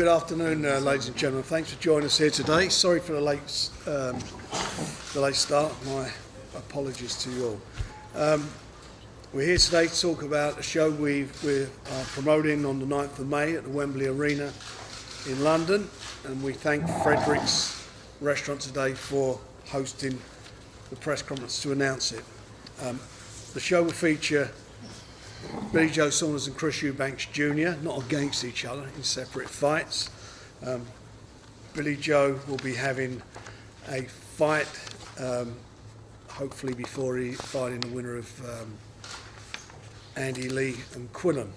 Good afternoon, ladies and gentlemen. Thanks for joining us here today. Sorry for the late start. My apologies to you all. We're here today to talk about a show we're promoting on the 9th of May at the Wembley Arena in London, and we thank Frederick's Restaurant today for hosting the press conference to announce it. The show will feature Billy Joe Saunders and Chris Eubank Jr., not against each other, in separate fights. Billy Joe will be having a fight, hopefully before he fighting the winner of Andy Lee and Quinlan.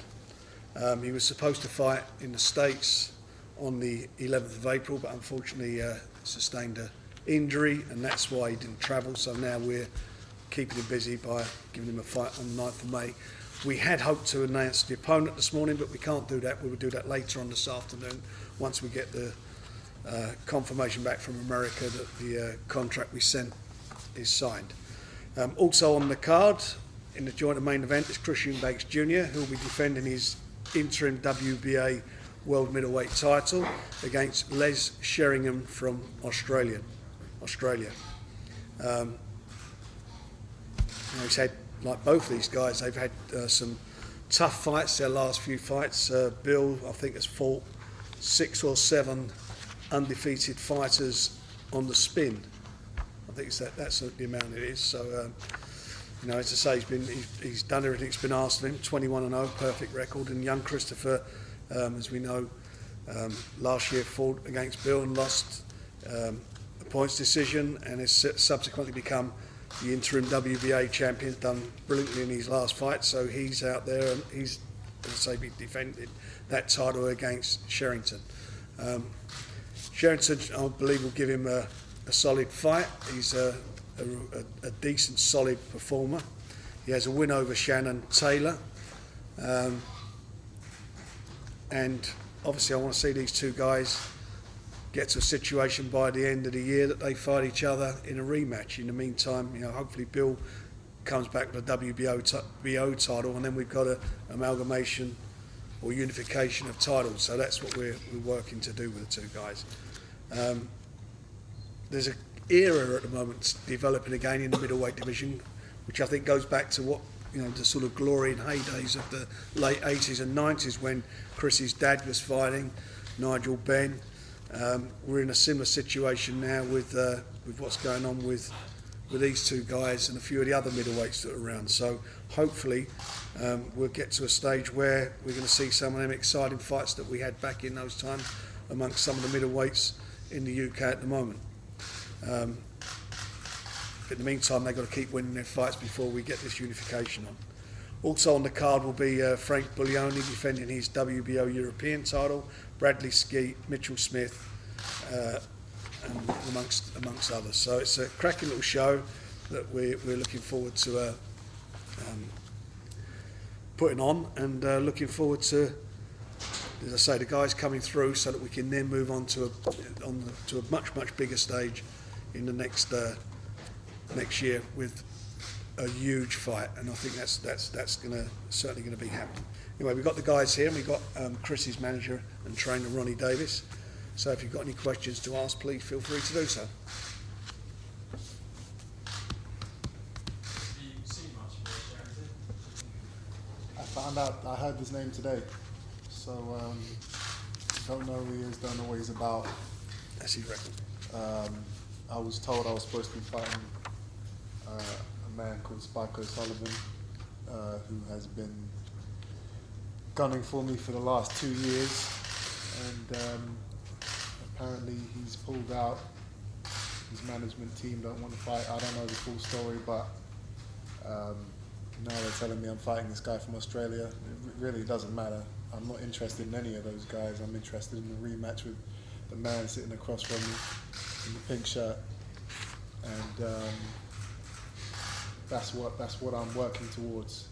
He was supposed to fight in the States on the 11th of April, but unfortunately sustained an injury, and that's why he didn't travel. So now we're keeping him busy by giving him a fight on the 9th of May. We had hoped to announce the opponent this morning, but we can't do that. We will do that later on this afternoon once we get the confirmation back from America that the contract we sent is signed. Also on the card, in the joint main event, is Chris Eubank Jr., who will be defending his interim WBA World Middleweight title against Les Sheringham from Australia. He's had, like both of these guys, they've had some tough fights, their last few fights. Bill, I think, has fought 6 or 7 undefeated fighters on the spin. I think that's the amount it is. So, as I say, he's done everything that's been asked of him. 21-0, perfect record. And young Christopher, as we know, last year fought against Bill and lost a points decision, and has subsequently become the interim WBA champion. Done brilliantly in his last fight, so he's out there and he's, as I say, be defending that title against Sherrington. Sherrington, I believe, will give him a solid fight. He's a decent, solid performer. He has a win over Shannon Taylor, and obviously I want to see these two guys get to a situation by the end of the year that they fight each other in a rematch. In the meantime, hopefully Bill comes back with a WBO title, and then we've got an amalgamation or unification of titles. So that's what we're working to do with the two guys. There's an era at the moment developing again in the middleweight division, which I think goes back to what the sort of glory and heydays of the late 80s and 90s when Chris's dad was fighting, Nigel Benn. We're in a similar situation now with what's going on with these two guys and a few of the other middleweights that are around. So hopefully we'll get to a stage where we're going to see some of them exciting fights that we had back in those times amongst some of the middleweights in the UK at the moment. But in the meantime, they've got to keep winning their fights before we get this unification on. Also on the card will be Frank Buglioni defending his WBO European title, Bradley Skeet, Mitchell Smith, and amongst others. So it's a cracking little show that we're looking forward to putting on, and looking forward to, as I say, the guys coming through so that we can then move on to a much bigger stage in the next year with a huge fight, and I think that's certainly going to be happening. Anyway, we've got the guys here, and we've got Chris's manager and trainer, Ronnie Davis. So if you've got any questions to ask, please feel free to do so. Have you seen much of I found out, I heard his name today, so don't know who he is, don't know what he's about. That's his record. I was told I was supposed to be fighting a man called Spike O'Sullivan, who has been gunning for me for the last 2 years, and apparently he's pulled out. His management team don't want to fight. I don't know the full story, but now they're telling me I'm fighting this guy from Australia. It really doesn't matter. I'm not interested in any of those guys. I'm interested in the rematch with the man sitting across from me in the pink shirt, and that's what I'm working towards.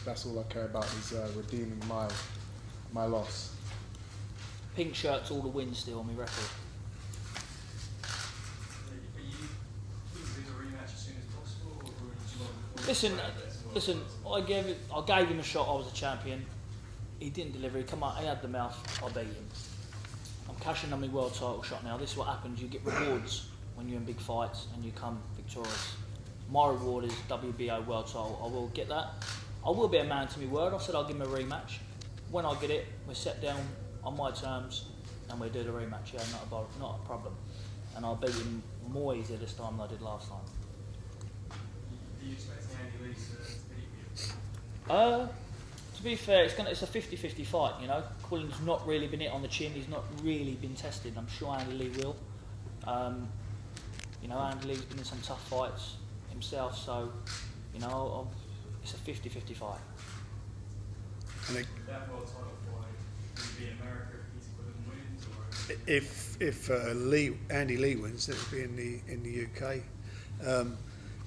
That's all I care about is redeeming my loss. Pink shirt's all the wins still on my record. Are you looking to do the rematch as soon as possible, or would you want to? Listen. I gave him a shot. I was a champion. He didn't deliver. He had the mouth. I beat him. cashing on my world title shot now. This is what happens. You get rewards when you're in big fights and you come victorious. My reward is WBO world title. I will get that. I will be a man to my word. I said I'll give him a rematch. When I get it, we're set down on my terms and we'll do the rematch. Yeah, not a problem. And I'll beat him more easier this time than I did last time. Are you expecting Andy Lee to beat you? To be fair, it's a 50-50 fight, you know. Cullen's not really been hit on the chin. He's not really been tested. I'm sure Andy Lee will. You know, Andy Lee's been in some tough fights himself, so, you know, it's a 50-50 fight. And That world title fight, would it be in America if Peter Cullen wins? if Andy Lee wins, it would be in the UK. And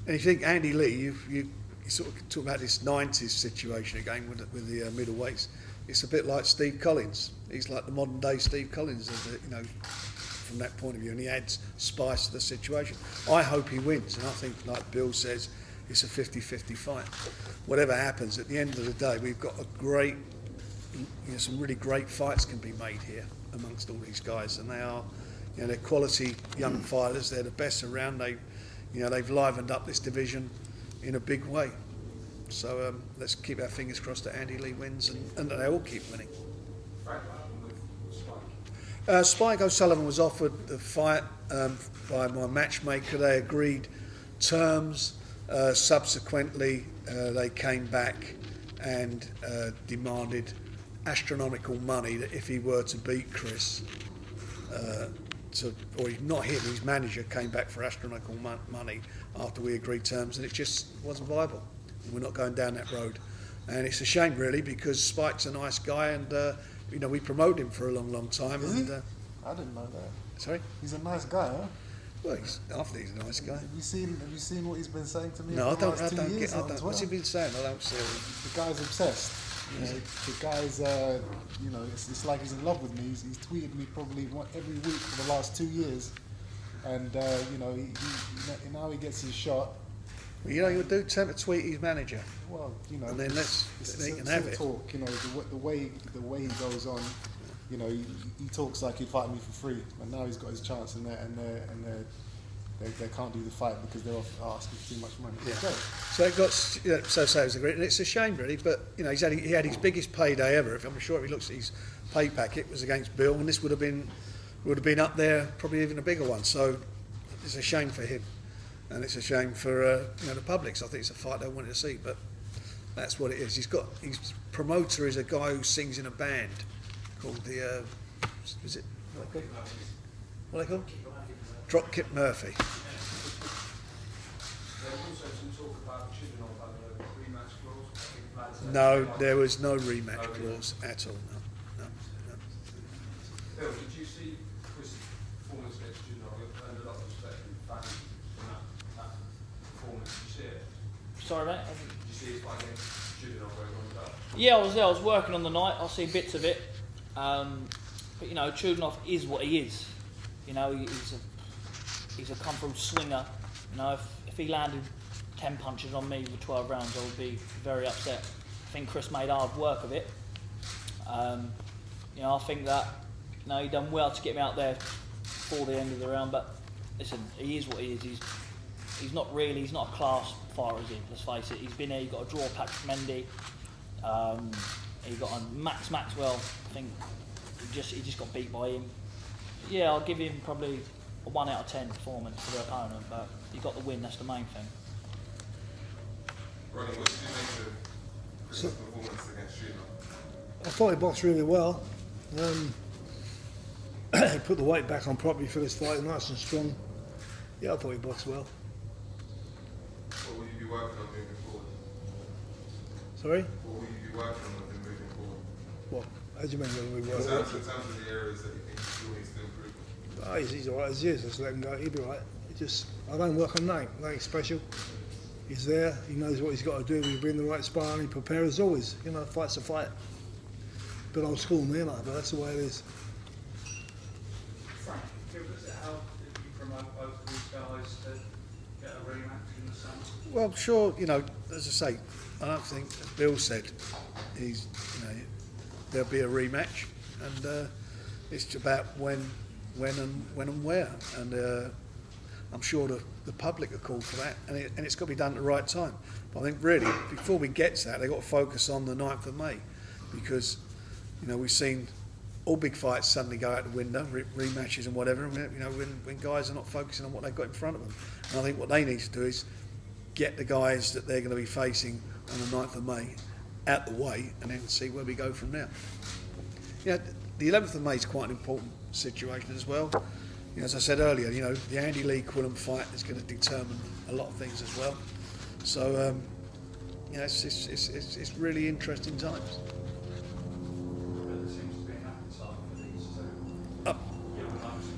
you think Andy Lee, you sort of talk about this 90s situation again with the middleweights. It's a bit like Steve Collins. He's like the modern day Steve Collins, you know, from that point of view, and he adds spice to the situation. I hope he wins, and I think, like Bill says, it's a 50-50 fight. Whatever happens, at the end of the day, we've got a great, you know, some really great fights can be made here amongst all these guys, and they are, you know, they're quality young fighters. They're the best around. They've livened up this division in a big way. So let's keep our fingers crossed that Andy Lee wins and that they all keep winning. Frank, what happened with Spike? Spike O'Sullivan was offered the fight by my matchmaker. They agreed terms. Subsequently, they came back and demanded astronomical money that if he were to beat Chris, or not him, his manager came back for astronomical money after we agreed terms, and it just wasn't viable. We're not going down that road, and it's a shame really, because Spike's a nice guy, and you know, we promoted him for a long time. Is and he? I didn't know that. Sorry? He's a nice guy, huh? Well, I think he's a nice guy. Have you seen what he's been saying to me? No, I for the don't. last I 2 don't years get. on Twitter? What's he been saying? I don't see. The guy's obsessed. You know, the guy's, you know, it's like he's in love with me. He's tweeted me probably every week for the last 2 years, and you know, now he gets his shot. Well, you know, you would do tend to tweet his manager, Well, you know, and then they can have it. talk. You know, the way he goes on. You know, he talks like he'd fight me for free, and now he's got his chance, and they can't do the fight because they're asking for too much money. Yeah. Okay. So it got, you know, so it was agreed, and it's a shame really. But you know, he had his biggest payday ever. If I'm sure if he looks at his pay packet, it was against Bill, and this would have been up there, probably even a bigger one. So it's a shame for him, and it's a shame for you know, the public. So I think it's a fight they wanted to see, but that's what it is. His promoter is a guy who sings in a band called the is it what they called? Dropkick Murphy. There was also some talk about Chibnall having a rematch clause. I think the lads said No, they there like- was no rematch clause at all. No. Bill, did you see Chris' performance against Chibnall? You earned a lot of respect from fans from that performance. Did you see it? Sorry, mate. Did you see his fight against Chibnall where he won the belt? Yeah, I was there. I was working on the night. I see bits of it. But you know, Chudinov is what he is. You know, he's a come-from swinger. You know, if he landed 10 punches on me with 12 rounds, I would be very upset. I think Chris made hard work of it. You know, I think that, you know, he done well to get me out there before the end of the round. But listen, he is what he is. He's not a class fighter, is he? Let's face it. He's been there. He got a draw, Patrick Mendy. He got on Max Maxwell. I think he just got beat by him. Yeah, I'll give him probably a 1 out of 10 performance for the opponent, but he got the win. That's the main thing. Ronnie, what did you make of Chris's performance against Chibnall? I thought he boxed really well. He put the weight back on properly for this fight, nice and strong. Yeah, I thought he boxed well. What will you be working on moving forward? Sorry? What will you be working on with him moving forward? What? How do you mean when we In work? terms of the areas that you think he still needs to improve on? He's alright as he is, just let him go, he'll be alright. I don't work on nothing special. He's there, he knows what he's got to do, he'll be in the right spot and he prepares as always. You know, fight's a fight. Bit old school, me, like, but that's the way it is. Frank, does it help if you promote both of these guys to get a rematch in the summer? Well, sure. You know, as I say, I don't think, as Bill said, there'll be a rematch, and It's about when and where. And I'm sure the public are called for that, and it's got to be done at the right time. But I think really, before we get to that, they've got to focus on the 9th of May, because, you know, we've seen all big fights suddenly go out the window, rematches and whatever, you know, when guys are not focusing on what they've got in front of them. And I think what they need to do is get the guys that they're going to be facing on the 9th of May out the way, and then see where we go from there. You know, the 11th of May is quite an important situation as well. You know, as I said earlier, you know, the Andy Lee Quillen fight is going to determine a lot of things as well. So, you know, it's really interesting times. There seems to be an appetite for these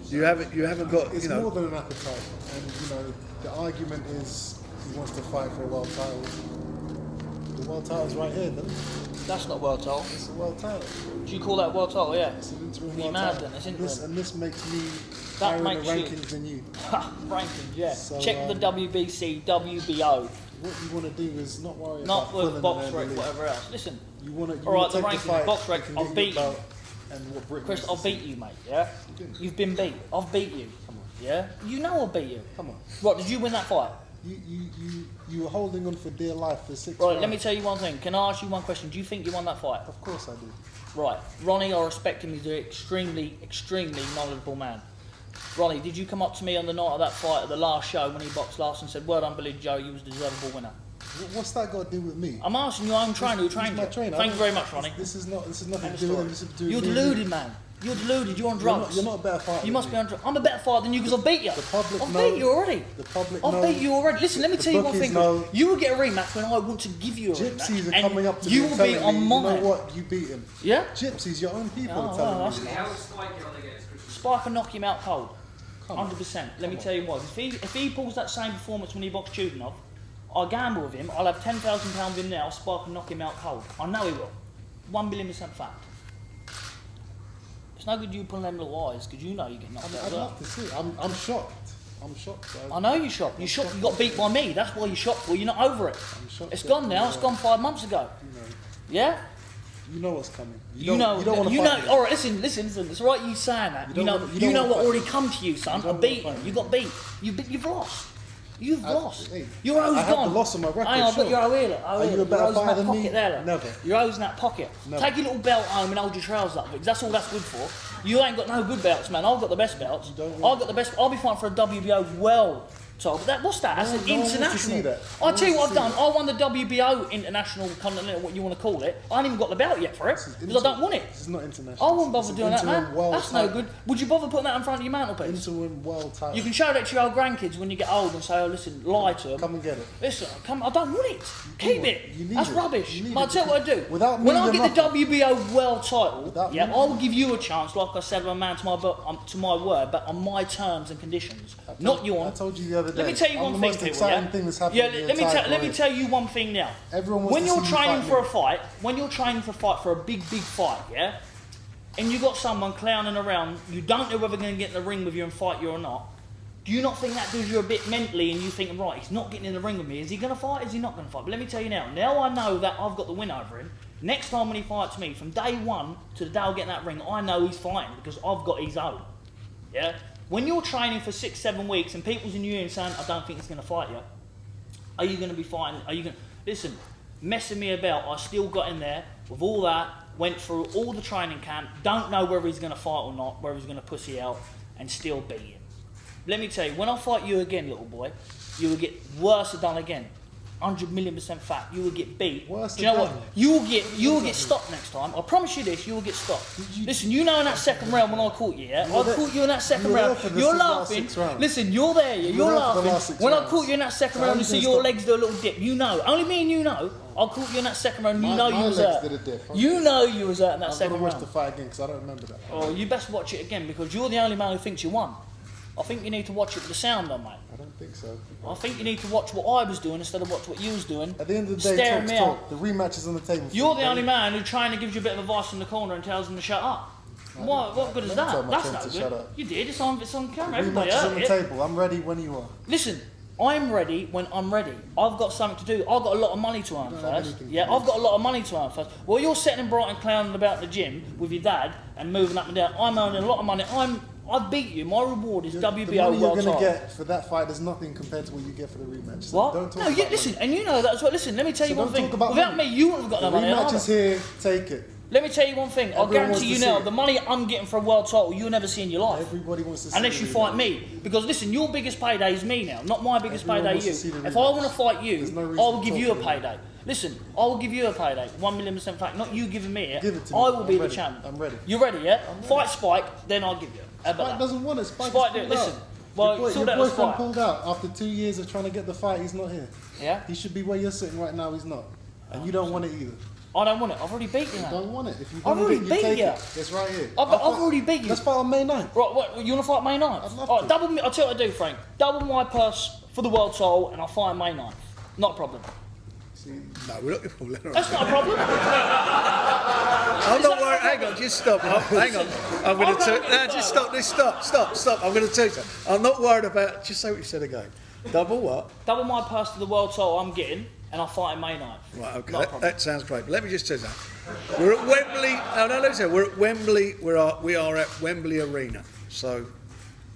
two. You haven't got, It's you know. more than an appetite, and you know the argument is he wants to fight for a world title. The world title's right here, then. That's not a world title. It's a world title. Do you call that a world title? Yeah. It's an interim You world mad title. then? It's interim. And this makes me That higher in the makes you- rankings than you. Rankings, yeah. So, Check the WBC, WBO, What you want to do is not worry not about with Quillen box and rec, Andy Lee. whatever else. Listen, You want to All right, take the the rankings, fight box rec, that can I'll get beat you you. belt and what Britain Chris, wants I'll to see. beat you, mate. Yeah. You didn't. You've been beat. I've beat you. Come on, Yeah. You know I'll beat you. come on. Right? Did you win that fight? You were holding on for dear life for 6 Right. rounds. Let me tell you one thing. Can I ask you one question? Do you think you won that fight? Of course I do. Right. Ronnie, I respect him. He's an extremely, extremely knowledgeable man. Ronnie, did you come up to me on the night of that fight at the last show when he boxed last and said, "Well done, Billy Joe. You was the deservable winner"? What's that got to do with me? I'm asking you. I'm trainer who trained He's my you. trainer. Thank you very much, Ronnie. This is nothing End of to do with story. him. This is to do with You're me. deluded, man. You're deluded. You're on drugs. You're not a better fighter You than must me. be on drugs. I'm a better fighter than you because I've beat you. The public I've know- beat you already. The public I've know. beat you already. Listen, let me The tell you one bookies thing. know. You will get a rematch when I want to give you a rematch. Gypsies are and coming up to you me and will be telling on me, mine. you know what, you beat him. Yeah? Gypsies, your own people Oh, are telling well, me. that's How is Spike on against Chris? Spike and knock him out cold. Come on. 100%. Let me tell you what. If he pulls that same performance when he boxed Chudanov, I'll gamble with him. I'll have £10,000 with him now. Spike and knock him out cold. I know he will. 1,000,000% fact. It's no good you pulling them little eyes because you know you're getting knocked out. I'd as well. love to see it. I'm shocked. I'm shocked. I know you're shocked. You got beat by me. That's why you're shocked for. You're not over it. I'm shocked It's that gone now. you It's know- gone 5 months ago. You Yeah. know what's coming. You know. You don't want to You fight know. me. All right. Listen. It's right. You saying that. You You don't know. wanna- you You don't know wanna what fight already me. come to you, son. You I don't beat wanna you. fight You me. got beat. You've lost. You've lost. Hey, Your O's I have gone. the loss on my record, Hang on, I've got sure. your O here. Are you a better Your O's in fighter that than pocket me? there. Look. Never. Your O's in that pocket. Never. Take your little belt home and hold your trousers up. Because that's all that's good for. You ain't got no good belts, man. I've got the best belts. don't I've got the best. I'll be fighting for a WBO world title. But what's that? That's No- an no one wants to international. see that. I'll No tell you one what I've wants done. to I won the WBO international continental, what you want to call it. I ain't even got the belt yet for it because I don't want it. This is not international. I wouldn't It's bother an doing that, interim man. world That's no title. good. Would you bother putting that in front of your mantelpiece? Interim world title. You can show that to your old grandkids when you get old and say, "Oh, listen, lie to them." Come and get it. Listen, come. I don't want it. Keep it. You need That's it. rubbish. You need But I'll it. tell you what I do. Without me, when I you're get the nothing. WBO world title, Without yeah, me. I will give you a chance, like I said, I'm a man to my word, but on my terms and conditions, not I yours. told you the other day. Let me tell you I'm one the thing, most people, exciting yeah? thing that's happened Yeah, in your let me entire tell you one thing now. Everyone wants When to you're see you training fight for a me. fight, when you're training for a fight for a big fight, yeah, and you got someone clowning around, you don't know whether they're going to get in the ring with you and fight you or not. Do you not think that does you a bit mentally and you think, right, he's not getting in the ring with me. Is he going to fight? Is he not going to fight? But let me tell you now I know that I've got the win over him. Next time when he fights me, from day one to the day I'll get in that ring, I know he's fighting because I've got his own. Yeah? When you're training for 6-7 weeks and people's in your ear saying, I don't think he's going to fight you, are you going to be fighting? Are you going to... Listen, messing me about, I still got in there with all that, went through all the training camp, don't know whether he's going to fight or not, whether he's going to pussy out, and still beat him. Let me tell you, when I fight you again, little boy, you will get worse than again. 100,000,000% fact, you will get beat. Worse Do you know than what? You will get stopped next time. I promise you this, you will get stopped. Listen, you know in that second round when I caught you, yeah? I caught you in that second you were there round. for the You're last laughing. 6 rounds. Listen, you're there, yeah? You You're were there for the laughing. last 6 When I rounds. caught you in that second So round, how you you see gonna your stop? legs do a little dip. You know. Only me and you know. I caught you in that second round, you My- know my you was legs hurt. did a dip. You know you was hurt in that I've got to second watch round. the fight again because I don't remember that. Oh, you best watch it again because you're the only man who thinks you won. I think you need to watch it with the sound on, mate. I don't think so. I think you need to watch what I was doing instead of watch what you was doing. At the end of the day, Staring talk's me talk. out. The rematch is on the table. for You're you, the baby. only man who trying to give you a bit of advice in the corner and tells them to shut up. What good is never told that? my That's friend no to shut good. up. You did. It's on camera. Rematch Everybody is on heard the it. table. I'm ready when you are. Listen, I'm ready when I'm ready. I've got something to do. I've got a lot of money to earn don't have first. anything Yeah, to I've got a lot of money to earn first. Well, you're sitting in Brighton clowning about the gym with your dad and moving up and down. I'm earning a lot of money. I beat you. My reward is The WBO money you're world going to title. get for that fight is nothing compared to what you get for the rematch. So What? Don't talk No, about listen, money. and you know that as well. Listen, let me tell So you one don't thing. talk about Without money. me, you wouldn't have got The no money. rematch either. is here. Take it. Let me tell you one thing. I'll Everyone guarantee wants you to now, see it. the money I'm getting for a world title, you'll never see in your life. Everybody wants to see Unless the you rematch. fight me. Because listen, your biggest payday is me now, not my biggest Everyone payday wants to you. see the If I rematch. want to fight you, There's no reason I'll to give talk you a about it. payday. Listen, I'll give you a payday. 1,000,000% fact. Not you giving me it. Give it to I me. will I'm be the ready. champion. I'm ready. You're ready, yeah? I'm ready. Fight Spike, then I'll give you it. How about Spike that? doesn't want it. Spike Spike, is pulled listen. out. Well, your sort out the boyfriend fight. pulled out after 2 years of trying to get the fight. He's not here. Yeah? He should be where you're sitting right now. He's not, and you don't want it either. I don't want it. I've already beat you You now. don't want it. If you I've wanted already it, you beat take you. it. It's right here. I've already beat you. Let's fight on May 9th. Right, what, you want to fight May 9th? I'd love All right, to. double me. I'll tell you what I do, Frank. Double my purse for the world title and I'll fight May 9th. Not a problem. See, No, we're not going to That's not a problem. I'm not worried. Hang on, just stop. Hang on. I'm going to Okay, tell. No, just stop. Just stop. I'm going to tell you something. I'm not worried about. Just say what you said again. Double what? Double my purse for the world title I'm getting and I'll fight in May 9th. Right. Okay. Not a That, problem. that sounds great. But let me just tell you that we're at Wembley. No. Let me tell you. We're at Wembley. We are at Wembley Arena. So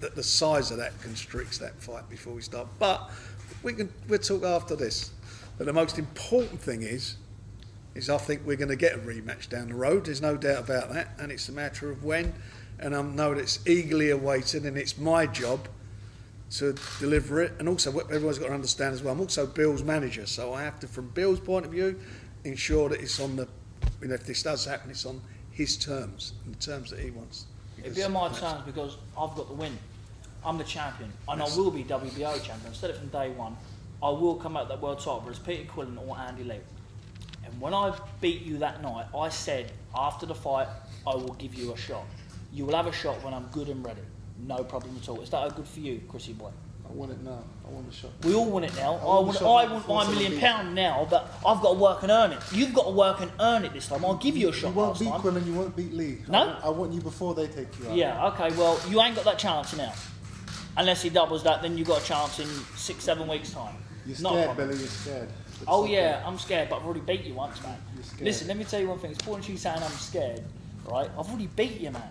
the size of that constricts that fight before we start. But we'll talk after this. But the most important thing is I think we're going to get a rematch down the road. There's no doubt about that, and it's a matter of when. And I know that it's eagerly awaited, and it's my job to deliver it. And also, what everyone's got to understand as well, I'm also Bill's manager, so I have to, from Bill's point of view, ensure that it's on the, if this does happen, it's on his terms, and the terms that he wants. It'd be on my terms because I've got the win. I'm the champion, and I will be WBO champion. I've said it from day one. I will come out that world title, whether it's Peter Quillen or Andy Lee. And when I beat you that night, I said after the fight, I will give you a shot. You will have a shot when I'm good and ready. No problem at all. Is that good for you, Chrissy boy? I want it now. I want the shot. We all want it now. I want want the shot £1 before million somebody- now, but I've got to work and earn it. You've got to work and earn it this time. I'll give you a shot You won't last beat time. Quillen. You won't beat Lee. No? I want you before they take you out. Yeah, okay, well, you ain't got that chance now. Unless he doubles that, then you've got a chance in 6-7 weeks' time. You're Not a scared, problem. Billy. You're scared. But Oh it's yeah, okay. I'm scared, but I've already beat you once, man. You're scared. Listen, let me tell you one thing. It's important you saying I'm scared, right? I've already beat you, man.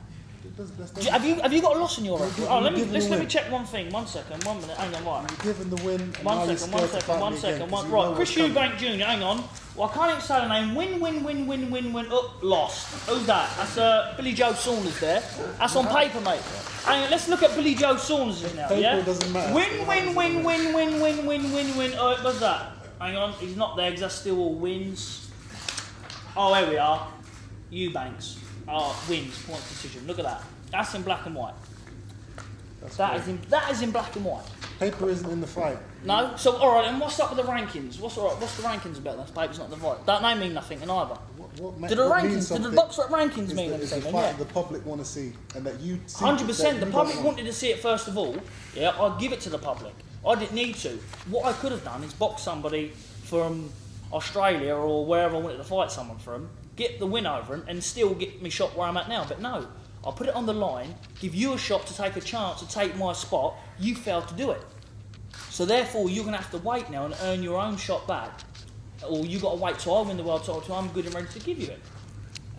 Have you got a loss in your record? Oh, let me check one thing. 1 second, 1 minute. Hang on, right. You're given the win. And now One you're second, scared one to second, fight one me second. again, 'cause One, you know right, what's Chris coming. Eubank Jr. Hang on. Well, I can't even say the name. Win. Up, lost. Who's that? That's Billy Joe Saunders there. That's on paper, mate. Hang on, let's look at Billy Joe Saunders now. Paper Yeah. doesn't matter. Win. Oh, what's that? Hang on, he's not there because that's still all wins. Oh, here we are. Eubanks. Oh, wins, point decision. Look at that. That's in black and white. That is in black and white. Paper isn't in the fight. No? So, alright, and what's up with the rankings? What's the rankings about? That paper's not the right. That name mean nothing in either. Do the box rep rankings mean It's the anything? fight Yeah. the public want to see, and that you see 100%. that The you public don't want. wanted to see it first of all. Yeah, I'd give it to the public. I didn't need to. What I could have done is box somebody from Australia or wherever I wanted to fight someone from, get the win over him, and still get me shot where I'm at now. But no, I'll put it on the line, give you a shot to take a chance to take my spot. You failed to do it. So therefore, you're going to have to wait now and earn your own shot back. Or you've got to wait till I win the world title till I'm good and ready to give you it.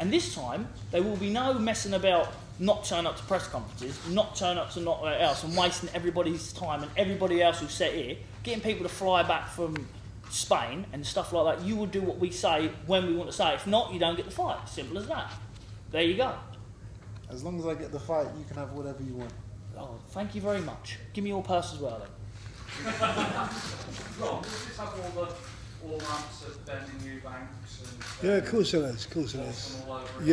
And this time, there will be no messing about not turning up to press conferences, not turning up to not else, and wasting everybody's time and everybody else who's set here, getting people to fly back from Spain and stuff like that. You will do what we say when we want to say. If not, you don't get the fight. Simple as that. There you go. As long as I get the fight, you can have whatever you want. Oh, thank you very much. Give me your purse as well, then. Ron, does this have all ramps at bending Eubanks and Yeah, of course it is. Of course it is. and all over it?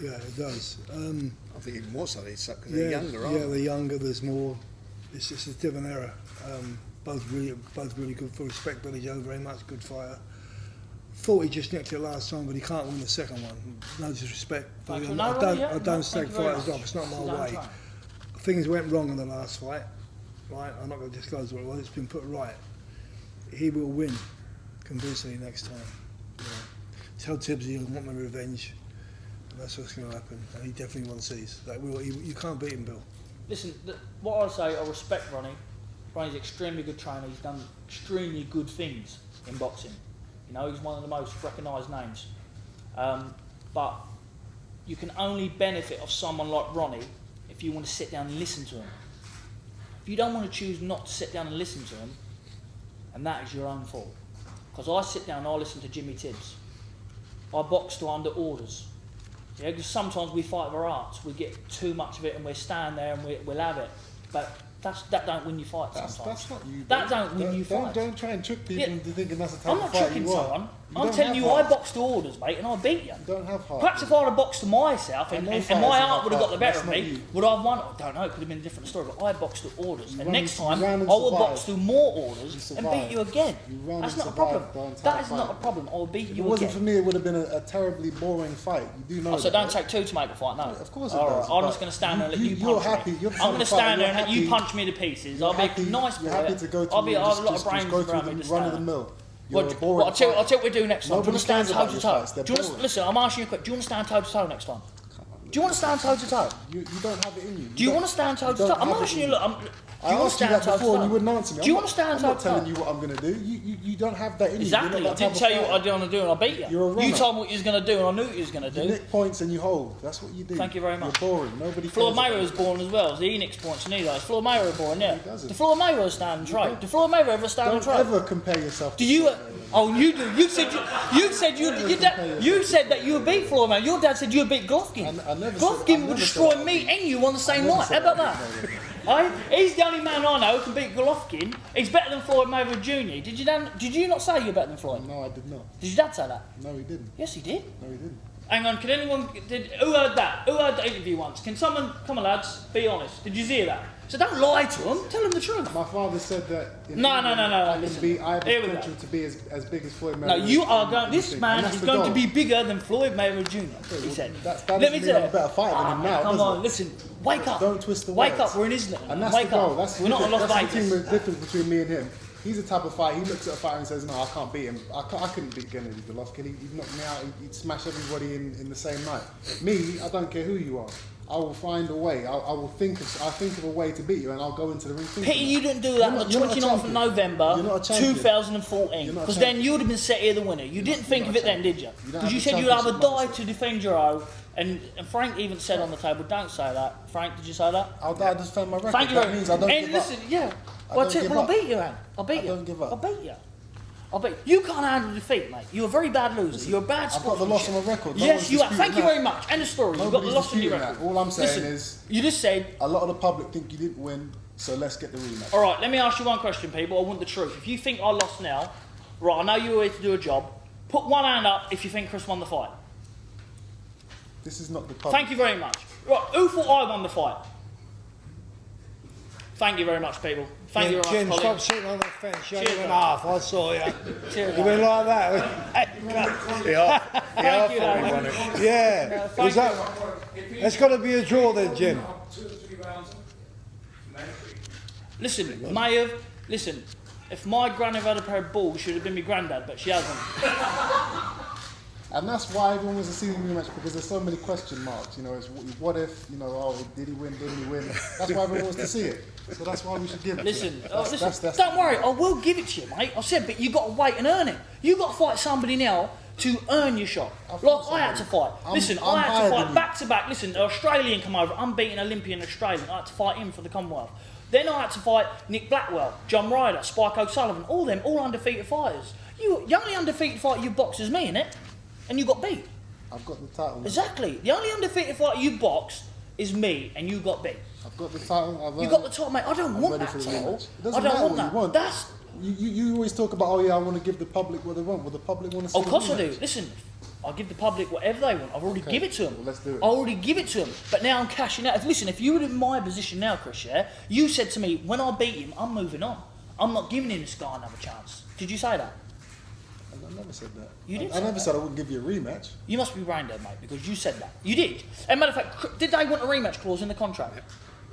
Yeah, it does. I think even more so, because they're younger, aren't yeah, they? they're younger. There's more. It's just a different era. Both really good for respect. Billy Joe, very much good fighter. Thought he just nicked it last time, but he can't win the second one. No disrespect. Thank you. I No, don't, yeah, I no, don't thank slag you very fighters much. off. It's not my Down way. track. Things went wrong in the last fight. Right, I'm not going to disclose what it was. It's been put right. He will win convincingly next time. You know. Tell Tibbs he'll want my revenge. And that's what's going to happen. And he definitely wants these. Like, you can't beat him, Bill. Listen, what I say, I respect Ronnie. Ronnie's an extremely good trainer. He's done extremely good things in boxing. You know, he's one of the most recognised names. But you can only benefit off someone like Ronnie if you want to sit down and listen to him. If you don't want to choose not to sit down and listen to him, and that is your own fault. Because I sit down and I listen to Jimmy Tibbs. I box to under orders. Yeah, because sometimes we fight with our hearts. We get too much of it and we stand there and we'll have it. But that don't win you fights sometimes. That's not you. That don't win you fights. Don't try and trick people into thinking that's the type I'm of not fight tricking you want. someone. You I'm don't telling have you, I heart. boxed to orders, mate, and I beat you. You don't have heart. Perhaps if I'd have boxed to myself and know my fighters heart have would have got the heart. better That's of not me, you. would I have won? I don't know, it could have been a different story, but I boxed to orders. You And ran next and- time, you I ran and will survived. box to more You orders and survived. beat you again. You ran That's and not a problem. survived the entire That is not a fight. problem. I will beat If you it wasn't again. for me, it would have been a terribly boring fight. You do know So that, don't right? take two to make a fight, no. Of course it All does, right, I'm but just going to stand there and let you you're punch happy, me. you're the I'm going to type of fighter, stand there and you're let you happy- punch me to pieces. You're I'll be happy- a nice boy. You're happy to go to I'll be me a and lot of just brains go around through me the to run of stand the there. mill. You're a What, boring I'll tell you fighter. what we do next time. Do you want Nobody to stand cares toe about to your toe? fights, they're Do you want to, boring. listen, I'm asking you a question. Do you want to stand toe to toe next time? Do you want to stand toe to toe? You don't have it in you. Do you want to stand toe to toe? don't I'm have it asking in you, you. look, do I you want to asked you stand that toe to before and toe? you wouldn't answer me. Do you want to stand I'm toe not to toe? telling you what I'm going to do. You don't have that in you. Exactly. You're I not that didn't type tell of you what I fighter. want to do and I beat you. You're a You runner. told me what you was going to do and I knew what you was going to You do. nick points and you hold. That's what you do. Thank you very much. You're boring. Nobody Floyd cares. Mayweather was born as well. So he nicks points and he does. Floyd Mayweather born, yeah. He doesn't. Do Floyd Mayweather stand straight? Do Floyd Mayweather ever stand Don't straight? ever compare yourself to Do you? Floyd Mayweather. Oh, you do. You said you said that you would beat Floyd Mayweather. Your dad said you would beat Golovkin. I never said- I Golovkin never would said destroy I me would. and you on the same never night. How said about I that? would. He's the only man I know who can beat Golovkin. He's better than Floyd Mayweather Jr. Did you not say you're better than Floyd? No, I did not. Did your dad say that? No, he didn't. Yes, he did. No, he didn't. Hang on, can anyone? Who heard that? Who heard the interview once? Can someone? Come on, lads. Be honest. Did you hear that? So don't lie to them. Tell them the truth. My father said that. In No, England, no, I can listen. be. I have the Here we go. potential to be as big as Floyd Mayweather. No, you are And going. This and man that's is the going to goal. be bigger than Floyd Mayweather Jr. He said. That Let doesn't me mean tell I'm you. a better fighter than him now, Come does on, it? listen. Wake up. Don't twist the Wake words. up. We're in Islington. And that's Wake the goal. up. That's We're not in Las that's Vegas. the difference between me and him. He's the type of fighter. He looks at a fighter and says, "No, I can't beat him. I couldn't beat Gennady Golovkin. He'd knock me out. He'd smash everybody in the same night." Me, I don't care who you are. I will find a way. I will think of a way to beat you, and I'll go into the ring. thinking Pity that. you didn't do that on the You're not a 29th of champion. November You're not a champion. 2014. You're not a Because then champion. you would have been set here the winner. You didn't think not of a it then, did you? You don't Because have you the said you'd either championship die mindset. to defend your own. And Frank even said on the table, don't say that. Frank, did you say that? I'll die to defend my record. Thank you That very means I don't And give listen, up. yeah. I Well, don't give I'll up. beat you, man. I'll beat I you. don't give up. I'll beat you. I'll beat you. You can't handle defeat, mate. You're a very bad loser. You're a bad I've got the loss on my record. No Yes, one's you are. Thank disputing you that. very much. End of story. You've got the Nobody's loss on your disputing record. that. All I'm saying Listen, is you just said, a lot of the public think you didn't win, so let's get the rematch. all right, let me ask you one question, people. I want the truth. If you think I lost now, right, I know you were here to do a job. Put one hand up if you think Chris won the fight. This is not the public. Thank you very much. Right, who thought I won the fight? Thank you very much, people. Thank you very Jim, much, stop colleagues. sitting on that fence. You Cheers, only went mate. half. I saw you. Cheers, You mate. went like that. Thank you, mate. Yeah. Thank Was that? It's got to be a draw then, Jim. 2 or 3 rounds. Listen, Mayor, listen, if my granny had a pair of balls, she'd have been my granddad, but she hasn't. And that's why everyone wants to see the rematch, because there's so many question marks. You know, it's what if, you know, oh, did he win, didn't he win? That's why everyone wants to see it. So that's why we should give it Listen, to them. listen, don't worry, I will give it to you, mate. I said, but you got to wait and earn it. You got to fight somebody now to earn your shot. I've Like fought I had to fight. I'm Listen, I higher had to than fight you. back to back. Listen, an Australian come over, unbeaten Olympian Australian. I had to fight him for the Commonwealth. Then I had to fight Nick Blackwell, John Ryder, Spike O'Sullivan, all them, all undefeated fighters. The only undefeated fighter you boxed is me, innit? And you got beat. I've got the title. Exactly. The only undefeated fighter you boxed is me, and you got beat. I've got the title. I've You earned got it. the title, mate. I don't I'm want ready that for the title. rematch. It I doesn't don't matter want what that. you want. That's. You always talk about, oh yeah, I want to give the public what they want. Well, the public want to see Of the course I rematch. do. Listen, I'll give the public whatever they want. I've already Okay, give it to them. well, let's do it. I already give it to them. But now I'm cashing out. Listen, if you were in my position now, Chris, yeah, you said to me, when I beat him, I'm moving on. I'm not giving him this guy another chance. Did you say that? I never said that. You did I say never that. said I wouldn't give you a rematch. You must be brain dead, mate, because you said that. You did. And matter of fact, did they want a rematch clause in the contract?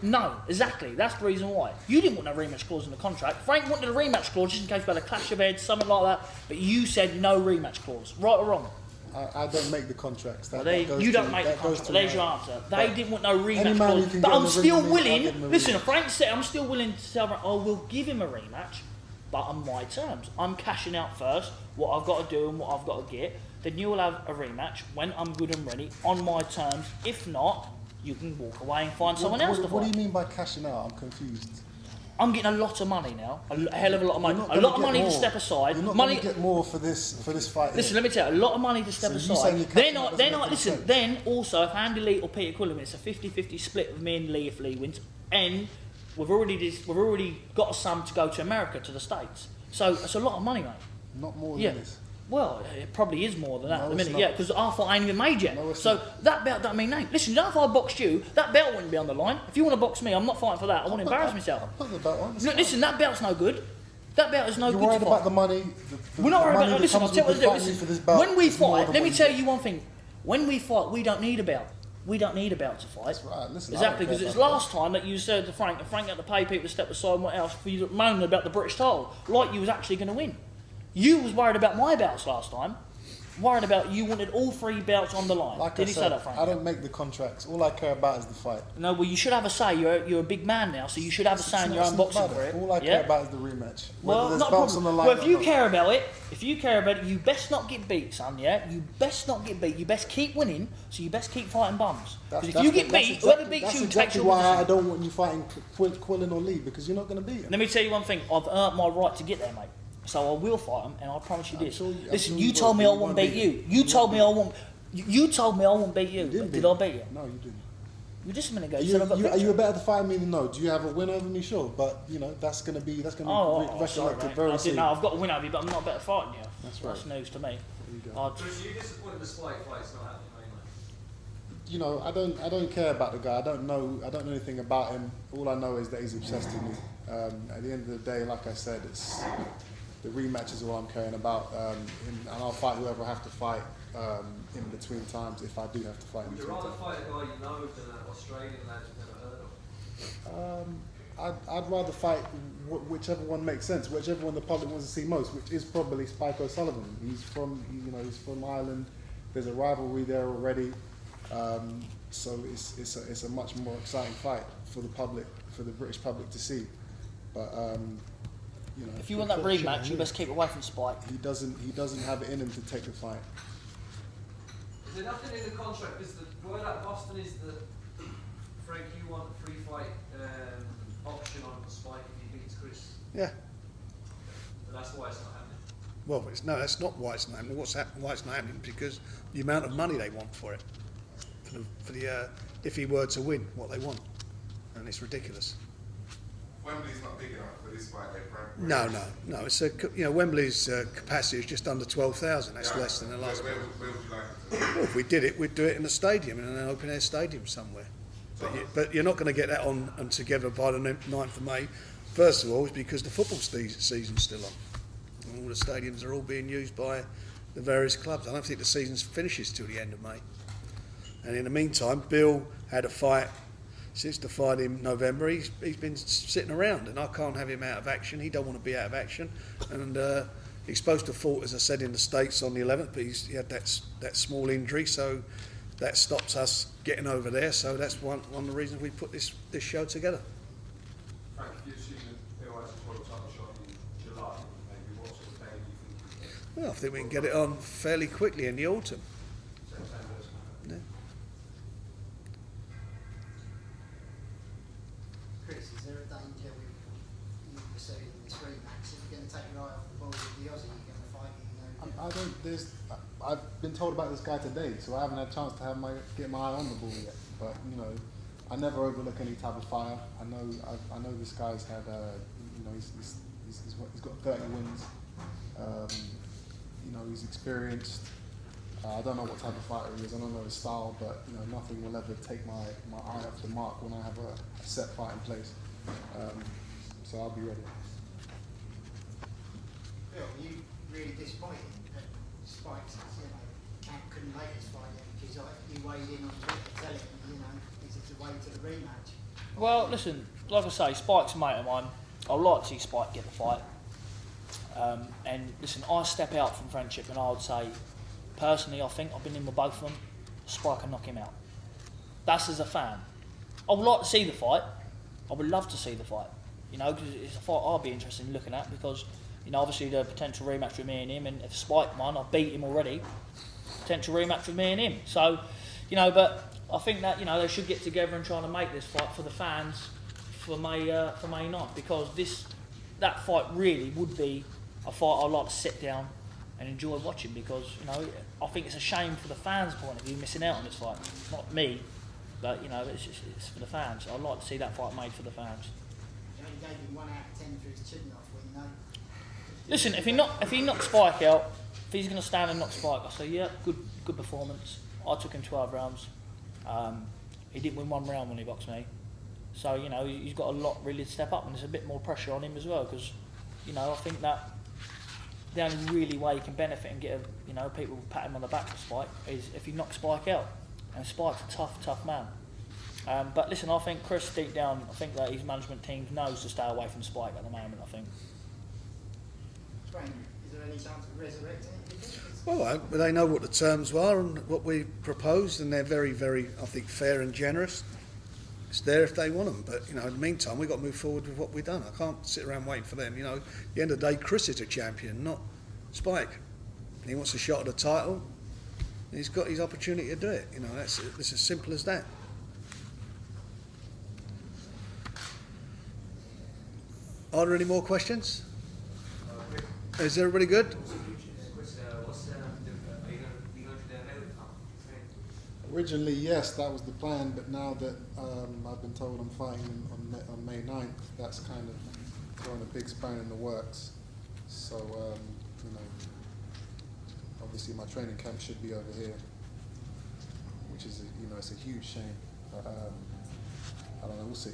No, exactly. That's the reason why. You didn't want a rematch clause in the contract. Frank wanted a rematch clause just in case we had a clash of heads, something like that. But you said no rematch clause. Right or wrong? I don't make the contracts. Well, you don't make the contract. There's your answer. They didn't want no rematch man who clause. can But get I'm the still ring with me, I'll willing. give him a Listen, rematch. Frank said I'm still willing to tell them. I will give him a rematch, but on my terms. I'm cashing out first. What I've got to do and what I've got to get. Then you will have a rematch when I'm good and ready on my terms. If not, you can walk away and find someone else to fight. What do you mean by cashing out? I'm confused. I'm getting a lot of money now, a hell of a lot of money, You're not a lot of gonna money get to more. step aside. You're not Money. going to get more for this fight. Listen, let me tell you, a lot of money to step So you aside. saying you're cashing out doesn't make any Listen, sense. then also, if Andy Lee or Peter Quillen wins, it's a 50-50 split with me and Lee if Lee wins, and we've already got a sum to go to America, to the States. So it's a lot of money, mate. Not more Yeah. than this. Well, it probably is more than that No, at the it's minute, not. yeah, because our fight ain't even made yet. No, it's so not. that belt don't mean nothing. Listen, you know, if I boxed you, that belt wouldn't be on the line. If you want to box me, I'm not fighting for that. I want to embarrass myself. I'll put the belt on. No, listen, that belt's no good. That belt is no You're good worried to about fight. the money. We're not worried money about. that Listen, I'll comes tell you with what to do. fighting Listen, for this belt when we is more fight, than let me what tell you- you one thing. When we fight, we don't need a belt. We don't need a belt to fight. That's right. Listen, I don't Exactly, care because it's about last time that you said to Frank, and Frank had to pay people to step aside and what else for you moaning about the British title, like you was actually going to win. You was worried about my belts last time. Worried about you wanted all 3 belts on the line. Like Did I he said, say that, Frank? I don't make the contracts. All I care about is the fight. No, well, you should have a say. You're a big man now, so you should have a say in your own boxing career. All I care about is the rematch. Whether Well, there's not a belts problem. on the line Well, if or you not. care about it, you best not get beat, son. Yeah, you best not get beat. You best keep winning. So you best keep fighting bums. Because if you get beat, whoever beats that's you takes exactly your why I position. don't want you fighting Quillen or Lee, because you're not going to beat him. Let me tell you one thing. I've earned my right to get there, mate. So I will fight him, and I promise you I'm this. sure you- I'm Listen, sure you you told will, me but I you wouldn't won't beat beat you. him. You You told me I won't won't. You told me I won't beat you. You didn't Did beat I me. beat you? No, you didn't. You just a minute ago. Are You said I got you a picture. better fighter than me? No. Do you have a win over me? Sure, but you know that's going to be Oh, sorry, resurrected mate. very I soon. didn't know. I've got a win over you, but I'm not better fighting you. That's That's right. news to me. There you go. I'd- Chris, are you disappointed the Spike fight's not happening, mate? You know, I don't care about the guy. I don't know anything about him. All I know is that he's obsessed with me. At the end of the day, like I said, it's the rematch is all I'm caring about, and I'll fight whoever I have to fight in between times if I do have to fight in Would you between rather times. fight a guy you know than an Australian lad you've never heard of? I'd rather fight whichever one makes sense, whichever one the public wants to see most, which is probably Spike O'Sullivan. He's from Ireland. There's a rivalry there already, so it's a much more exciting fight for the public, for the British public to see. But you know, If you want that rematch, you best keep away from Spike. he doesn't have it in him to take the fight. Is there nothing in the contract? Because the word out of Boston is that Frank, you want a free fight option on Spike if he beats Chris. Yeah. But that's why it's not happening. Well, that's not why it's not happening. Why it's not happening? Because the amount of money they want for it, if he were to win, what they want, and it's ridiculous. Wembley's not big enough for this fight, Frank. No. It's Wembley's capacity is just under 12,000. That's less than the last one. Where would you like it to be? Well, if we did it, we'd do it in a stadium, in an open air stadium somewhere. But you're not going to get that on and together by the 9th of May. First of all, it's because the football season's still on. And all the stadiums are all being used by the various clubs. I don't think the season finishes till the end of May. And in the meantime, Bill had a fight since the fight in November. He's been sitting around, and I can't have him out of action. He don't want to be out of action, and he's supposed to have fought, as I said, in the States on the 11th, but he had that small injury, so that stops us getting over there. So that's one of the reasons we put this show together. Frank, if you assume that Bill has a world title shot in July, maybe what sort of day do you think? Well, I think we can get it on fairly quickly in the autumn. September. Yeah. Chris, is there a danger with you pursuing this rematch? If you're going to take your eye off the ball with the Aussie, you're going to fight him, I've been told about this guy today, so I haven't had a chance to get my eye on the ball yet. But you know, I never overlook any type of fire. I know this guy's had he's got 30 wins. You know, he's experienced. I don't know what type of fighter he is. I don't know his style, but you know, nothing will ever take my eye off the mark when I have a set fight in place. So I'll be ready. Bill, are you really disappointed that Spike's, Camp couldn't make this fight yet because you weighed in on Twitter telling him, is it the way to the rematch? Well, listen, like I say, Spike's a mate of mine. I'd like to see Spike get the fight. And listen, I step out from friendship and I would say, personally, I think I've been in with both of them. Spike can knock him out. That's as a fan. I would like to see the fight. I would love to see the fight. You know, because it's a fight I'd be interested in looking at because, you know, obviously the potential rematch with me and him, and if Spike won, I've beat him already. Potential rematch with me and him. So, you know, but I think that, you know, they should get together and try to make this fight for the fans for May night, because that fight really would be a fight I'd like to sit down and enjoy watching, because, you know, I think it's a shame for the fans' point of view missing out on this fight. Not me, but, you know, it's for the fans. I'd like to see that fight made for the fans. He only gave him 1 out of 10 for his chin off, well, you know. Listen, if he knocks Spike out, if he's going to stand and knock Spike, I say, yeah, good performance. I took him 12 rounds. He didn't win 1 round when he boxed me. So, you know, he's got a lot really to step up, and there's a bit more pressure on him as well, because, you know, I think that the only really way he can benefit and get, you know, people pat him on the back for Spike is if he knocks Spike out. And Spike's a tough man. But listen, I think Chris, deep down, I think that his management team knows to stay away from Spike at the moment, I think. Dwayne, is there any chance of resurrecting it, do you think? Well, they know what the terms were and what we proposed, and they're very, very, I think, fair and generous. It's there if they want them, but, you know, in the meantime, we've got to move forward with what we've done. I can't sit around waiting for them. You know, at the end of the day, Chris is a champion, not Spike. He wants a shot at the title. He's got his opportunity to do it. You know, it's as simple as that. Are there any more questions? Is everybody good? Originally, yes, that was the plan, but now that I've been told I'm fighting on May 9th, that's kind of throwing a big spanner in the works. So, you know, obviously my training camp should be over here, which is, you know, it's a huge shame. But, I don't know, we'll see.